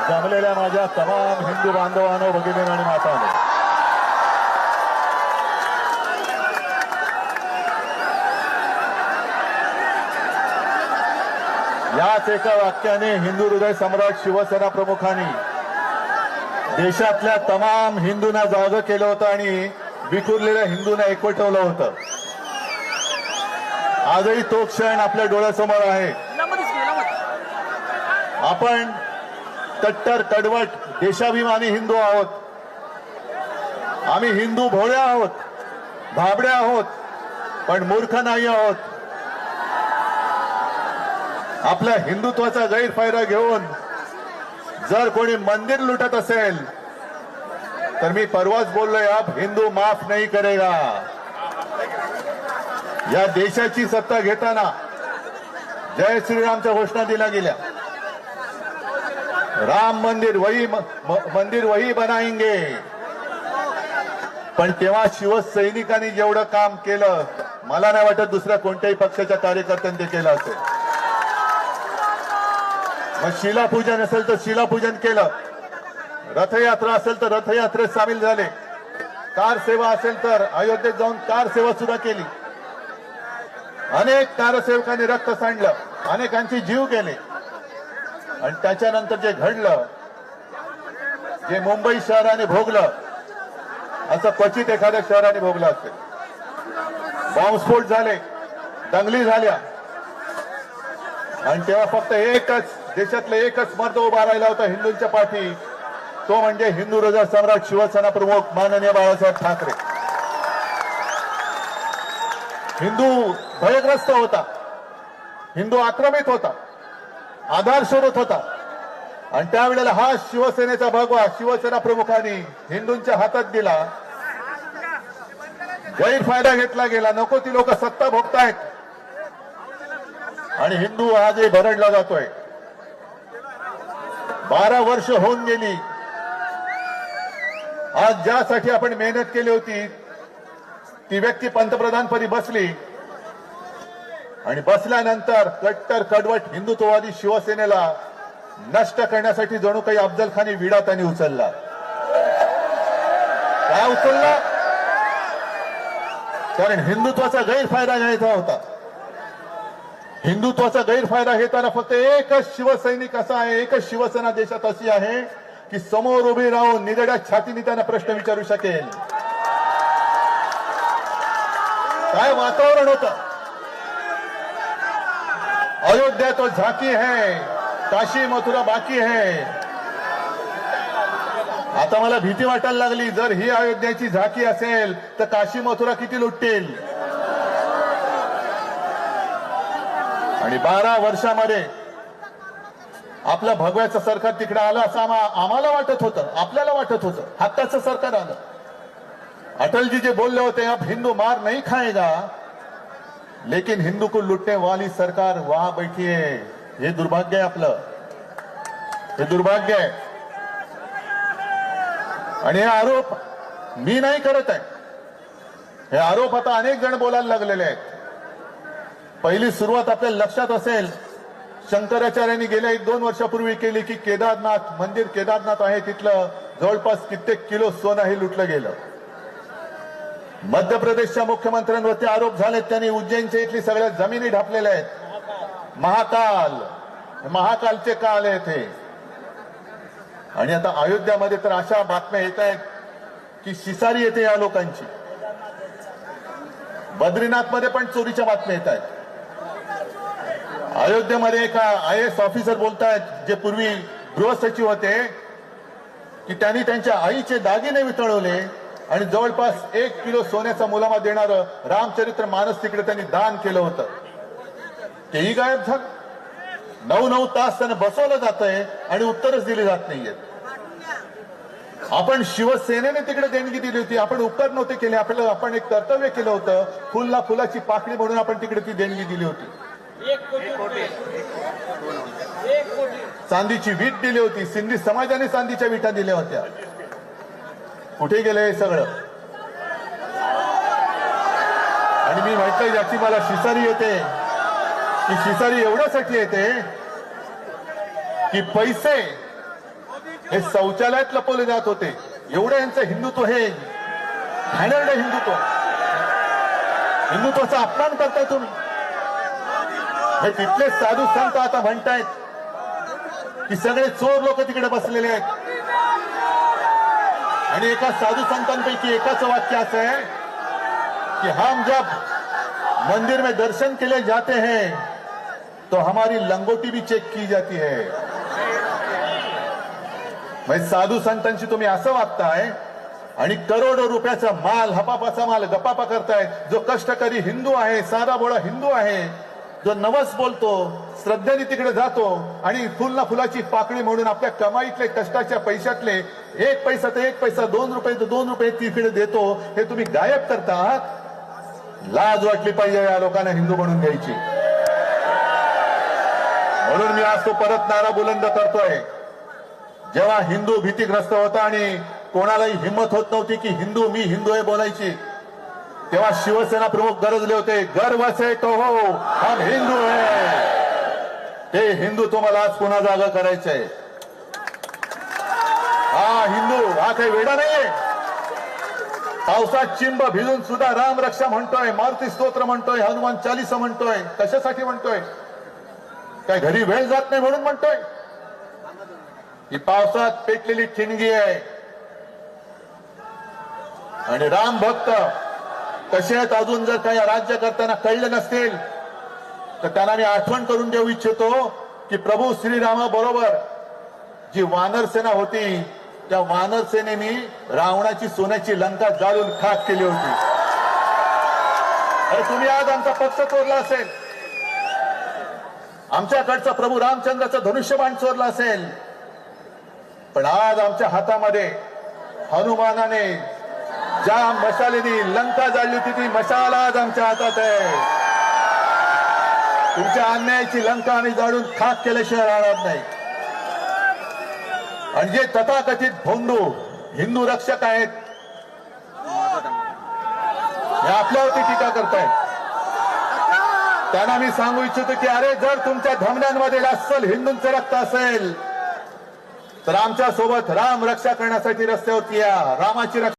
जमलेल्या माझ्या तमाम हिंदू बांधवांनो, भगिनी आणि मातांनो, याच एका वाक्याने हिंदू हृदय सम्राट शिवसेना प्रमुखांनी देशातल्या तमाम हिंदूंना जागं केलं होतं आणि विखुरलेल्या हिंदूंना एकवटवलं होतं. आजही तो क्षण आपल्या डोळ्यासमोर आहे. आपण कट्टर कडवट देशाभिमानी हिंदू आहोत. आम्ही हिंदू भोळे आहोत, भाबडे आहोत, पण मूर्ख नाही आहोत. आपल्या हिंदुत्वाचा गैरफायदा घेऊन जर कोणी मंदिर लुटत असेल तर मी परवाच बोललोय, अब हिंदू माफ नहीं करेगा. या देशाची सत्ता घेताना जय श्रीरामच्या घोषणा दिल्या गेल्या. राम मंदिर वही बनाएंगे. पण तेव्हा शिवसैनिकांनी जेवढं काम केलं, मला नाही वाटत दुसऱ्या कोणत्याही पक्षाच्या कार्यकर्त्यांनी ते केलं असेल. मग शिलापूजन असेल तर शिलापूजन केलं, रथयात्रा असेल तर रथयात्रेत सामील झाले, कार सेवा असेल तर अयोध्येत जाऊन कार सेवा सुद्धा केली. अनेक कारसेवकांनी रक्त सांडलं, अनेकांचे जीव गेले. आणि त्याच्यानंतर जे घडलं, जे मुंबई शहराने भोगलं, असं क्वचित एखाद्या शहराने भोगलं असेल. बॉम्बस्फोट झाले, दंगली झाल्या, आणि तेव्हा फक्त एकच देशातलं एकच मर्द उभा राहिला होता हिंदूंच्या पाठी, तो म्हणजे हिंदू हृदय सम्राट शिवसेना प्रमुख माननीय बाळासाहेब ठाकरे. हिंदू भयग्रस्त होता, हिंदू आक्रमित होता, आधार शोधत होता. आणि त्यावेळेला हा शिवसेनेचा भगवा शिवसेना प्रमुखांनी हिंदूंच्या हातात दिला. गैरफायदा घेतला गेला. नको ती लोक सत्ता भोगतायत आणि हिंदू आजही भरडला जातोय. 12 वर्ष होऊन गेली. आज ज्यासाठी आपण मेहनत केली होती ती व्यक्ती पंतप्रधानपदी बसली आणि बसल्यानंतर कट्टर कडवट हिंदुत्ववादी शिवसेनेला नष्ट करण्यासाठी जणू काही अफजल खानी विडा त्यांनी उचलला. काय उचलला? कारण हिंदुत्वाचा गैरफायदा घ्यायचा होता. हिंदुत्वाचा गैरफायदा घेताना फक्त एकच शिवसैनिक असा आहे, एकच शिवसेना देशात अशी आहे की समोर उभी राहून निधड्या छातीने त्यांना प्रश्न विचारू शकेल. काय वातावरण होतं? अयोध्या तो झाकी है, काशी मथुरा बाकी है. आता मला भीती वाटायला लागली, जर ही अयोध्याची झाकी असेल तर काशी मथुरा किती लुटतील. आणि 12 वर्षामध्ये आपलं भगव्याचं सरकार तिकडे आलं असं आम्हाला वाटत होतं, आपल्याला वाटत होतं. हक्काचं सरकार आलं. अटलजी जे बोलले होते, अब हिंदू मार नहीं खाएगा, लेकिन हिंदू को लुटने वाली सरकार वहां बैठी है. हे दुर्भाग्य आहे आपलं, हे दुर्भाग्य आहे. आणि हे आरोप मी नाही करत आहे. हे आरोप आता अनेक जण बोलायला लागलेले आहेत. पहिली सुरुवात आपल्याला लक्षात असेल, शंकराचार्यांनी गेल्या 1-2 वर्षापूर्वी केली की केदारनाथ मंदिर, केदारनाथ आहे तिथलं जवळपास कित्येक किलो सोनंही लुटलं गेलं. मध्य प्रदेशच्या मुख्यमंत्र्यांवरती आरोप झालेत, त्यांनी उज्जैनच्या इथली सगळ्या जमिनी ढापलेल्या आहेत. महाकालचे का आले थे. आणि आता अयोध्यामध्ये तर अशा बातम्या येत आहेत की शिसारी येते या लोकांची. बद्रीनाथमध्ये पण चोरीच्या बातम्या येत आहेत. अयोध्येमध्ये एका IAS ऑफिसर बोलतायत, जे पूर्वी गृहसचिव होते, की त्यांनी त्यांच्या आईचे दागिने वितळवले आणि जवळपास 1 किलो सोन्याचा मुलामा देणारं रामचरित्र मानस तिकडे त्यांनी दान केलं होतं. तेही गायब झालं. 9-9 तास त्यांना बसवलं जातंय आणि उत्तरच दिली जात नाहीये. आपण शिवसेनेने तिकडे देणगी दिली होती, आपण उपकार नव्हते केले. आपण एक कर्तव्य केलं होतं, फुलला फुलाची पाकळी म्हणून आपण तिकडे ती देणगी दिली होती. 1 कोटी चांदीची वीट दिली होती. सिंधी समाजाने चांदीच्या विटा दिल्या होत्या. कुठे गेलं हे सगळं? आणि मी म्हटलं, याची मला शिसारी येते. की शिसारी एवढ्यासाठी येते की पैसे हे शौचालयात लपवले जात होते. एवढं यांचं हिंदुत्व हे घाणेरडं हिंदुत्वाचा अपमान करताय तुम्ही. हे तिथले साधू संत आता म्हणतायत की सगळे चोर लोक तिकडे बसलेले आहेत. आणि एका साधू संतांपैकी एकाचं वाक्य असं आहे कि हम जब मंदिर में दर्शन के लिए जाते हैं तो हमारी लंगोटी भी चेक की जाती है. म्हणजे साधू संतांशी तुम्ही असं वागताय आणि करोडो रुपयाचा माल, हपापाचा माल गप्पा करताय. जो कष्टकरी हिंदू आहे, साधा भोळा हिंदू आहे, जो नवस बोलतो, श्रद्धेने तिकडे जातो आणि फुल ना फुलाची पाकळी म्हणून आपल्या कमाईतले, कष्टाच्या पैशातले एक पैसा तर एक पैसा, 2 रुपये तर 2 रुपये तिकडे देतो. हे तुम्ही गायब करता आहात. लाज वाटली पाहिजे या लोकांना हिंदू म्हणून घ्यायची. म्हणून मी आज तो परत नारा बुलंद करतोय. जेव्हा हिंदू भीतीग्रस्त होता आणि कोणालाही हिंमत होत नव्हती की हिंदू, मी हिंदू आहे बोलायची, तेव्हा शिवसेना प्रमुख गरजले होते, गर्व से कहो हम हिंदू है. ते हिंदू तुम्हाला आज पुन्हा जागा करायचंय. हा हिंदू हा काही वेडा नाहीये. पावसात चिंब भिजून सुद्धा राम रक्षा म्हणतोय, मारुती स्तोत्र म्हणतोय, हनुमान चालीसा म्हणतोय. कशासाठी म्हणतोय? काय घरी वेळ जात नाही म्हणून म्हणतोय? ही पावसात पेटलेली ठिणगी आहे. आणि राम भक्त कसे आहेत अजून जर काही राज्य करताना कळले नसतील तर त्यांना मी आठवण करून देऊ इच्छितो की प्रभू श्रीरामाबरोबर जी वानर सेना होती, त्या वानर सेनेने रावणाची सोन्याची लंका जाळून खाक केली होती. अरे तुम्ही आज आमचा पक्ष चोरला असेल, आमच्याकडचा प्रभू रामचंद्राचं धनुष्यबाण चोरला असेल, पण आज आमच्या हातामध्ये हनुमानाने ज्या मशालेनी लंका जाळली होती ती मशाल आज आमच्या हातात आहे. तुमच्या अन्यायाची लंका आम्ही जाळून खाक केल्याशिवाय राहणार नाही. आणि जे तथाकथित भोंदू हिंदू रक्षक आहेत हे आपल्यावरती टीका करतायत. त्यांना मी सांगू इच्छितो की अरे जर तुमच्या धमन्यांमध्ये अस्सल हिंदूंचं रक्त असेल तर आमच्या सोबत राम रक्षा करण्यासाठी रस्त्यावरती या. रामाची रक्षा